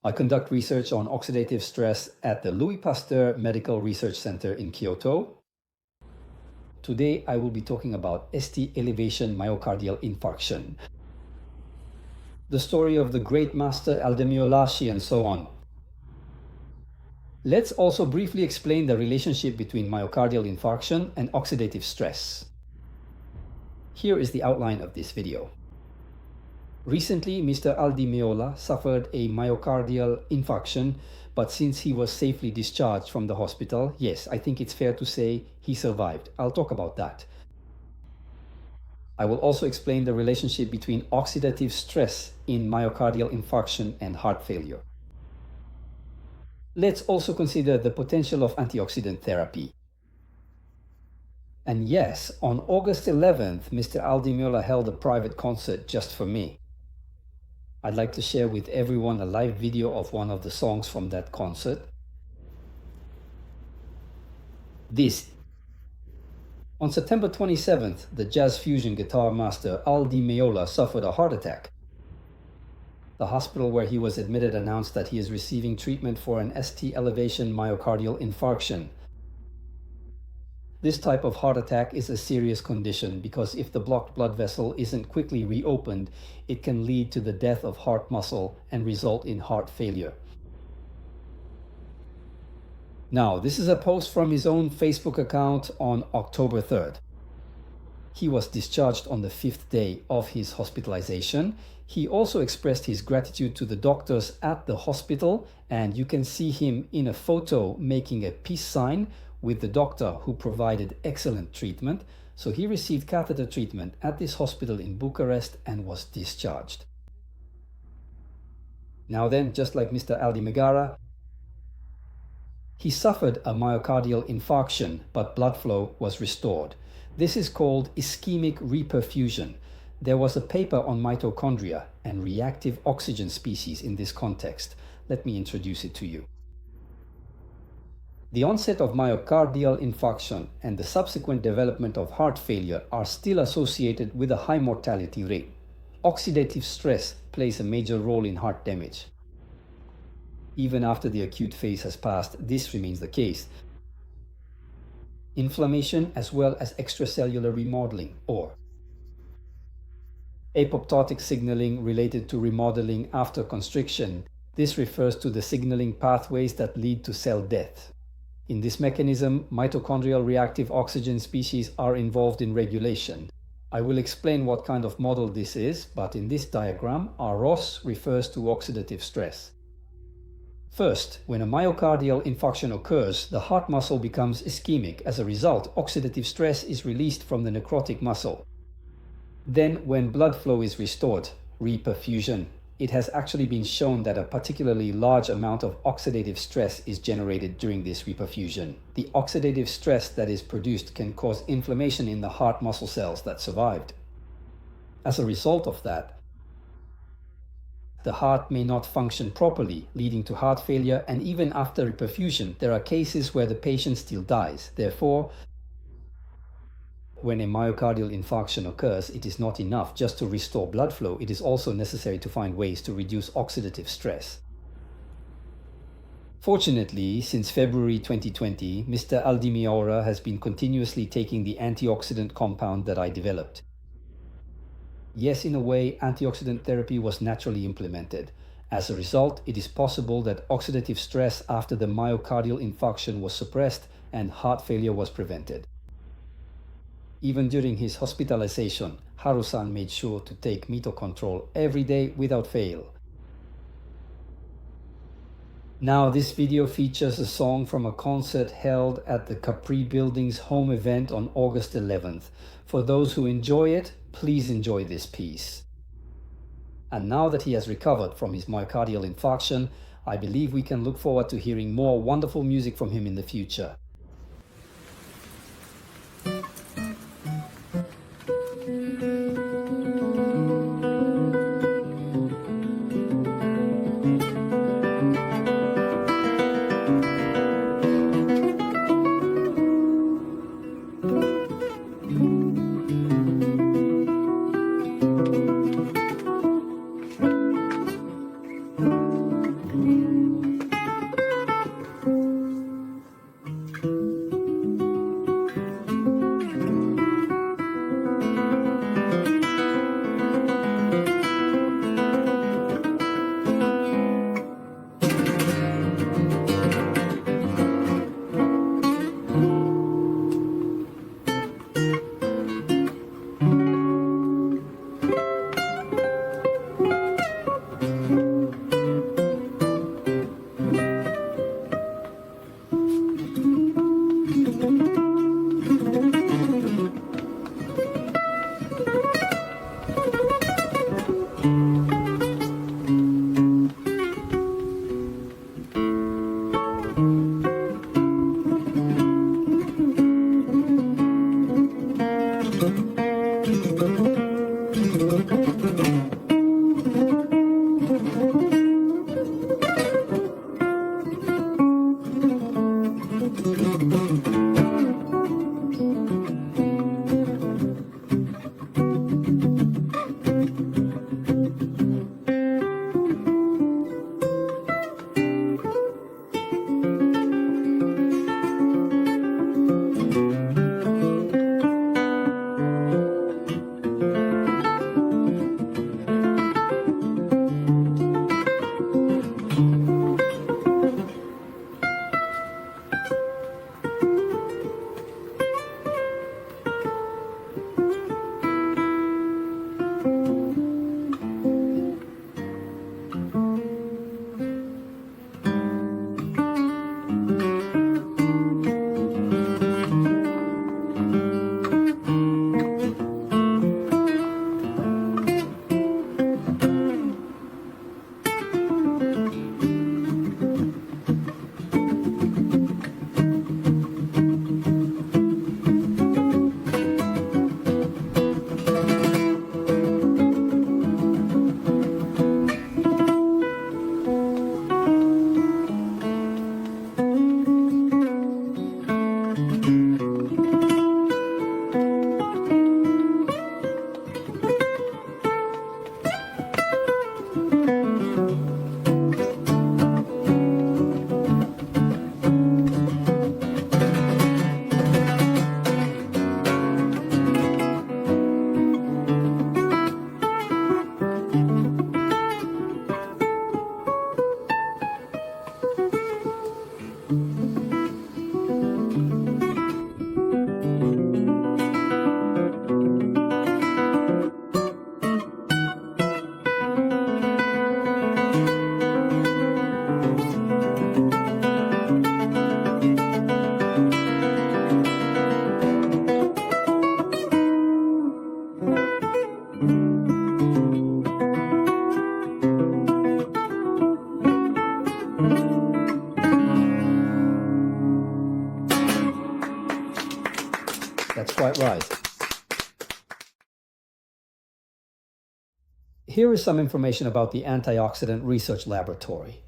I conduct research on oxidative stress at the Louis Pasteur Medical Research Center in Kyoto. Today, I will be talking about ST elevation myocardial infarction, the story of the great master Meola, and so on. Let's also briefly explain the relationship between myocardial infarction and oxidative stress. Here is the outline of this video. Recently, Mr. Meola suffered a myocardial infarction, but since he was safely discharged from the hospital, yes, I think it's fair to say he survived. I'll talk about that. I will also explain the relationship between oxidative stress in myocardial infarction and heart failure. Let's also consider the potential of antioxidant therapy. And yes, on August 11th, Mr. Meola held a private concert just for me. I'd like to share with everyone a live video of one of the songs from that concert. On September 27th, the jazz fusion guitar master Meola suffered a heart attack. The hospital where he was admitted announced that he is receiving treatment for an ST elevation myocardial infarction. This type of heart attack is a serious condition because if the blocked blood vessel isn't quickly reopened, it can lead to the death of heart muscle and result in heart failure. Now, this is a post from his own Facebook account on October 3rd. He was discharged on the 5th day of his hospitalization. He also expressed his gratitude to the doctors at the hospital, and you can see him in a photo making a peace sign with the doctor who provided excellent treatment. So he received catheter treatment at this hospital in Bucharest and was discharged. Now then, just like Mr. Aldi Megara, he suffered a myocardial infarction, but blood flow was restored. This is called ischemic reperfusion. There was a paper on mitochondria and reactive oxygen species in this context. Let me introduce it to you. The onset of myocardial infarction and the subsequent development of heart failure are still associated with a high mortality rate. Oxidative stress plays a major role in heart damage. Even after the acute phase has passed, this remains the case. Inflammation as well as extracellular remodeling or apoptotic signaling related to remodeling after constriction. This refers to the signaling pathways that lead to cell death. In this mechanism, mitochondrial reactive oxygen species are involved in regulation. I will explain what kind of model this is, but in this diagram, ROS refers to oxidative stress. First, when a myocardial infarction occurs, the heart muscle becomes ischemic. As a result, oxidative stress is released from the necrotic muscle. Then, when blood flow is restored, reperfusion, it has actually been shown that a particularly large amount of oxidative stress is generated during this reperfusion. The oxidative stress that is produced can cause inflammation in the heart muscle cells that survived. As a result of that, the heart may not function properly, leading to heart failure, and even after reperfusion, there are cases where the patient still dies. Therefore, when a myocardial infarction occurs, it is not enough just to restore blood flow. It is also necessary to find ways to reduce oxidative stress. Fortunately, since February 2020, Mr. Meola has been continuously taking the antioxidant compound that I developed. Yes, in a way, antioxidant therapy was naturally implemented. As a result, it is possible that oxidative stress after the myocardial infarction was suppressed and heart failure was prevented. Even during his hospitalization, Haru-san made sure to take Mito control every day without fail. Now this video features a song from a concert held at the Capri Building's home event on August 11th. For those who enjoy it, please enjoy this piece. And now that he has recovered from his myocardial infarction, I believe we can look forward to hearing more wonderful music from him in the future. That's quite right. Here is some information about the Antioxidant Research Laboratory.